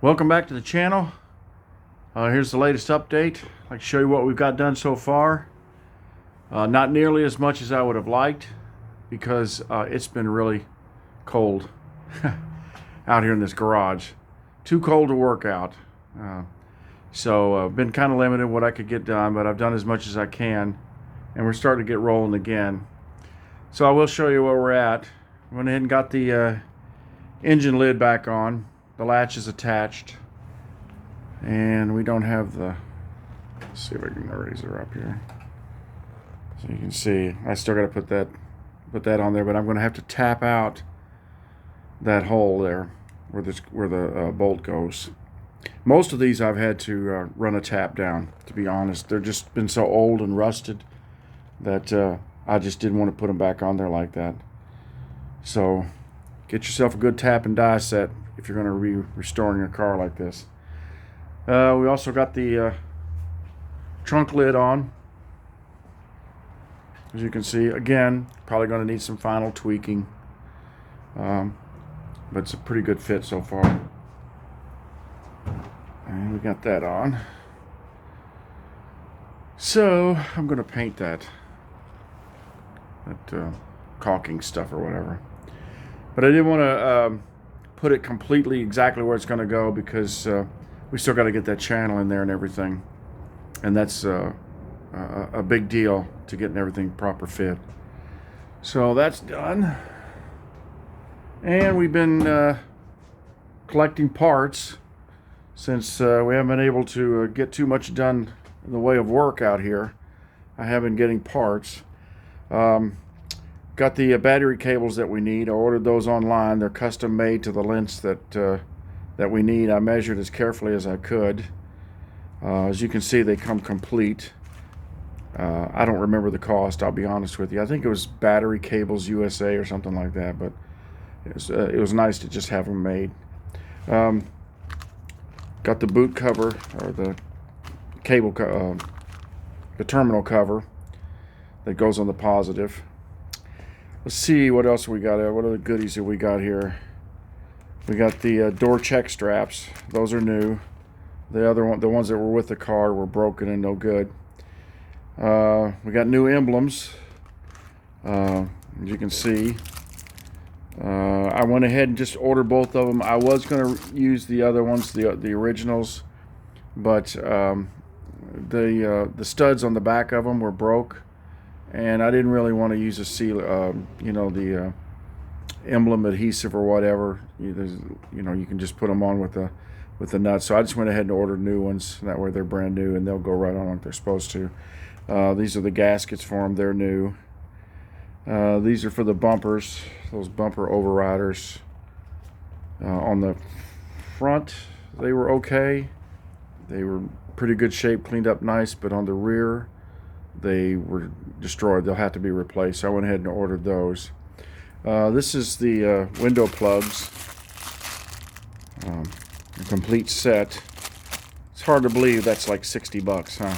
Welcome back to the channel. Here's the latest update. I'd like to show you what we've got done so far. Not nearly as much as I would have liked because it's been really cold out here in this garage. Too cold to work out. So been kind of limited what I could get done, but I've done as much as I can, and we're starting to get rolling again. So I will show you where we're at. Went ahead and got the engine lid back on. The latch is attached, and we don't have the, let's see if I can raise her up here so you can see. I still got to put that on there, but I'm going to have to tap out that hole there where the bolt goes. Most of these I've had to run a tap down, to be honest. They're just been so old and rusted that I just didn't want to put them back on there like that. So get yourself a good tap and die set if you're going to be restoring a car like this. We also got the trunk lid on. As you can see, again, probably going to need some final tweaking, but it's a pretty good fit so far. And we got that on. So I'm going to paint that caulking stuff or whatever. But I didn't want to put it completely exactly where it's going to go because we still got to get that channel in there and everything. And that's a big deal to getting everything proper fit. So that's done. And we've been collecting parts since we haven't been able to get too much done in the way of work out here. I have been getting parts. Got the battery cables that we need. I ordered those online. They're custom made to the lengths that we need. I measured as carefully as I could. As you can see, they come complete. I don't remember the cost, I'll be honest with you. I think it was Battery Cables USA or something like that, but it was nice to just have them made. Got the boot cover, or the cable, the terminal cover that goes on the positive. Let's see what else we got. What other goodies have we got here? We got the door check straps. Those are new. The other one, the ones that were with the car, were broken and no good. We got new emblems. As you can see, I went ahead and just ordered both of them. I was going to use the other ones, the originals, but the studs on the back of them were broke. And I didn't really want to use a seal, the emblem adhesive or whatever. You can just put them on with the nuts. So I just went ahead and ordered new ones. That way they're brand new and they'll go right on like they're supposed to. These are the gaskets for them. They're new. These are for the bumpers, those bumper overriders. On the front, they were okay. They were pretty good shape, cleaned up nice, but on the rear, they were destroyed. They'll have to be replaced. So I went ahead and ordered those. This is the window plugs, a complete set. It's hard to believe that's like 60 bucks, huh?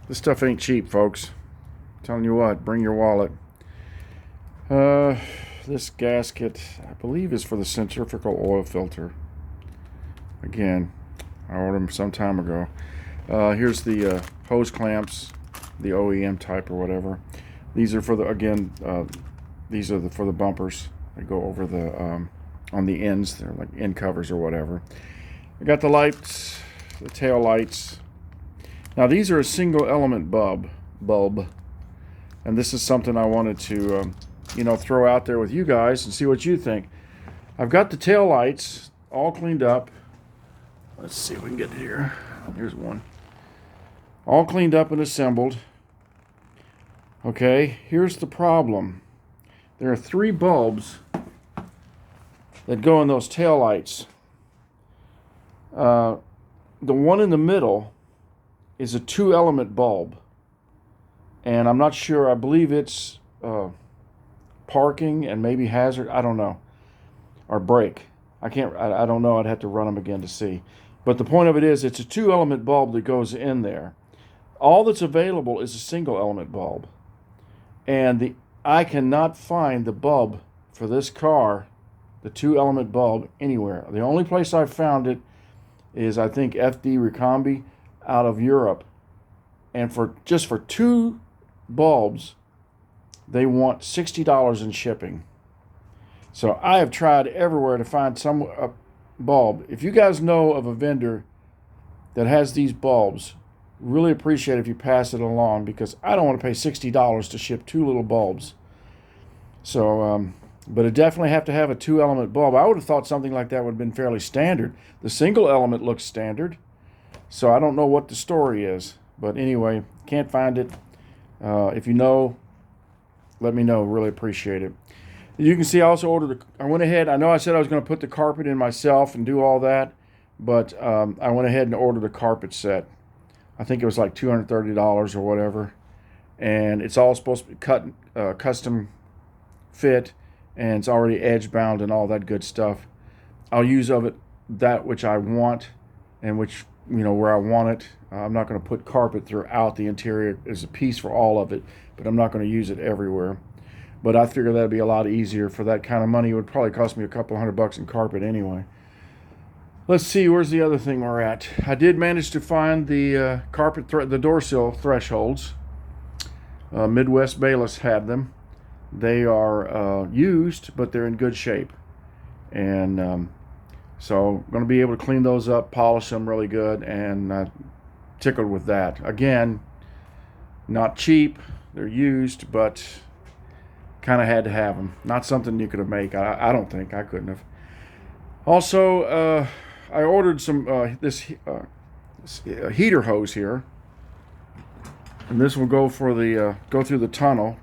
This stuff ain't cheap, folks. I'm telling you what, bring your wallet. This gasket, I believe, is for the centrifugal oil filter. Again, I ordered them some time ago. Here's the hose clamps, the OEM type or whatever. These are for the, these are for the bumpers. They go over the on the ends. They're like end covers or whatever. I got the lights, the tail lights. Now these are a single element bulb, and this is something I wanted to throw out there with you guys and see what you think. I've got the tail lights all cleaned up. Let's see if we can get it here. Here's one. All cleaned up and assembled. Okay, here's the problem. There are 3 bulbs that go in those tail lights. The one in the middle is a 2-element bulb. And I'm not sure, I believe it's parking and maybe hazard, I don't know. Or brake. I don't know, I'd have to run them again to see. But the point of it is, it's a 2-element bulb that goes in there. All that's available is a single element bulb. And I cannot find the bulb for this car the 2-element bulb anywhere. The only place I've found it is, I think, FD Ricambi out of Europe. And for 2 bulbs, they want $60 in shipping. So I have tried everywhere to find some bulb. If you guys know of a vendor that has these bulbs, really appreciate it if you pass it along, because I don't want to pay $60 to ship 2 little bulbs. So, but it definitely have to have a 2-element bulb. I would have thought something like that would have been fairly standard. The single element looks standard, so I don't know what the story is. But anyway, can't find it. If you know, let me know. Really appreciate it. You can see I also ordered, I went ahead, I know I said I was going to put the carpet in myself and do all that, but I went ahead and ordered a carpet set. I think it was like $230 or whatever. And it's all supposed to be cut, custom fit, and it's already edge bound and all that good stuff. I'll use of it that which I want and which, where I want it. I'm not going to put carpet throughout the interior. There's a piece for all of it, but I'm not going to use it everywhere. But I figure that'd be a lot easier for that kind of money. It would probably cost me a couple $100 in carpet anyway. Let's see, where's the other thing we're at? I did manage to find the the door sill thresholds. Midwest Bayless had them. They are used, but they're in good shape. And so I'm going to be able to clean those up, polish them really good, and tickled with that. Again, not cheap. They're used, but kind of had to have them. Not something you could have made. I don't think. I couldn't have. Also, I ordered some this heater hose here, and this will go for the go through the tunnel.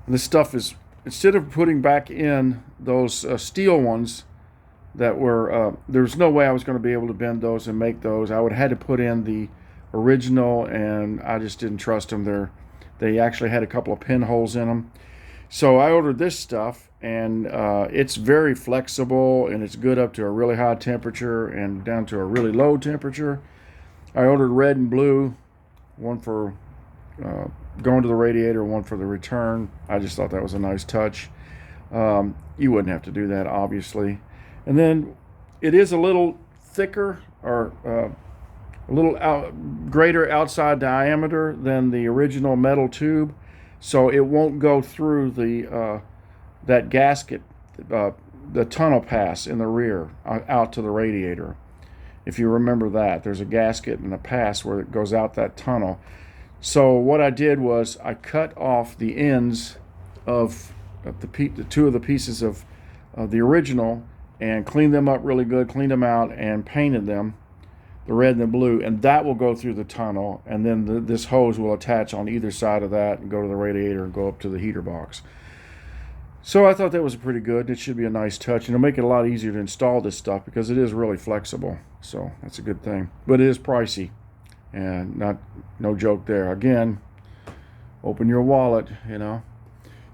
And this stuff is, instead of putting back in those steel ones that were, there's no way I was going to be able to bend those and make those. I would have had to put in the original, and I just didn't trust them. They actually had a couple of pinholes in them. So I ordered this stuff, and it's very flexible, and it's good up to a really high temperature and down to a really low temperature. I ordered red and blue, one for going to the radiator, one for the return. I just thought that was a nice touch. You wouldn't have to do that, obviously. And then it is a little thicker, or a little greater outside diameter than the original metal tube. So it won't go through the that gasket, the tunnel pass in the rear out to the radiator. If you remember that, there's a gasket and a pass where it goes out that tunnel. So what I did was I cut off the ends of the 2 of the pieces of the original and cleaned them up really good, cleaned them out, and painted them, the red and the blue, and that will go through the tunnel, and then this hose will attach on either side of that and go to the radiator and go up to the heater box. So I thought that was pretty good. It should be a nice touch, and it'll make it a lot easier to install this stuff because it is really flexible. So that's a good thing. But it is pricey, and no joke there. Again, open your wallet,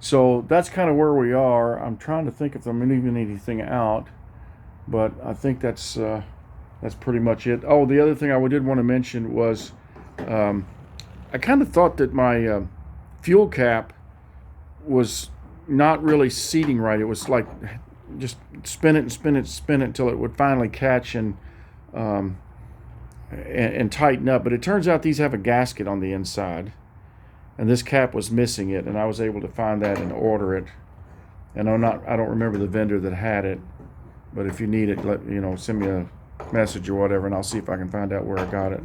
So that's kind of where we are. I'm trying to think if I'm leaving anything out, but I think that's pretty much it. Oh, the other thing I did want to mention was I kind of thought that my fuel cap was not really seating right. It was like just spin it and spin it and spin it until it would finally catch and tighten up. But it turns out these have a gasket on the inside, and this cap was missing it, and I was able to find that and order it. And I don't remember the vendor that had it, but if you need it, send me a message or whatever, and I'll see if I can find out where I got it.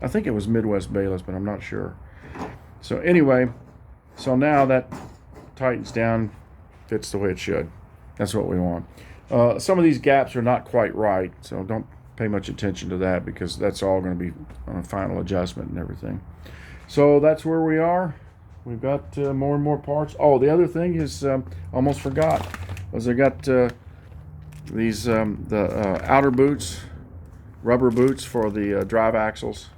I think it was Midwest Bayless, but I'm not sure. So anyway, so now that tightens down, fits the way it should. That's what we want. Some of these gaps are not quite right, so don't pay much attention to that because that's all going to be on a final adjustment and everything. So that's where we are. We've got more and more parts. Oh, the other thing is, almost forgot, was I got these the outer boots, rubber boots for the drive axles,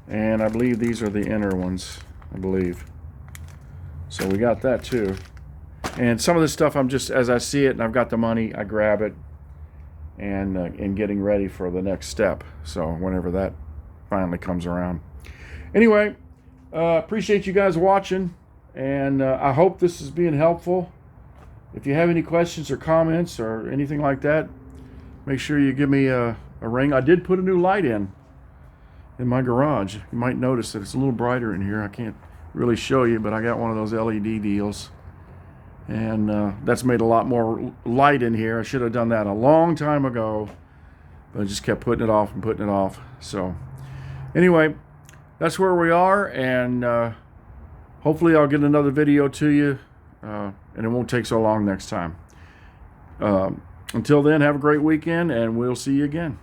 and I believe these are the inner ones, I believe. So we got that too. And some of this stuff, I'm just, as I see it and I've got the money, I grab it and getting ready for the next step. So whenever that finally comes around. Anyway, appreciate you guys watching, and I hope this is being helpful. if you have any questions or comments or anything like that, make sure you give me a ring. I did put a new light in my garage. You might notice that it's a little brighter in here. I can't really show you, but I got one of those LED deals, and that's made a lot more light in here. I should have done that a long time ago, but I just kept putting it off and putting it off. So anyway, that's where we are, and hopefully I'll get another video to you, and it won't take so long next time. Until then, have a great weekend, and we'll see you again.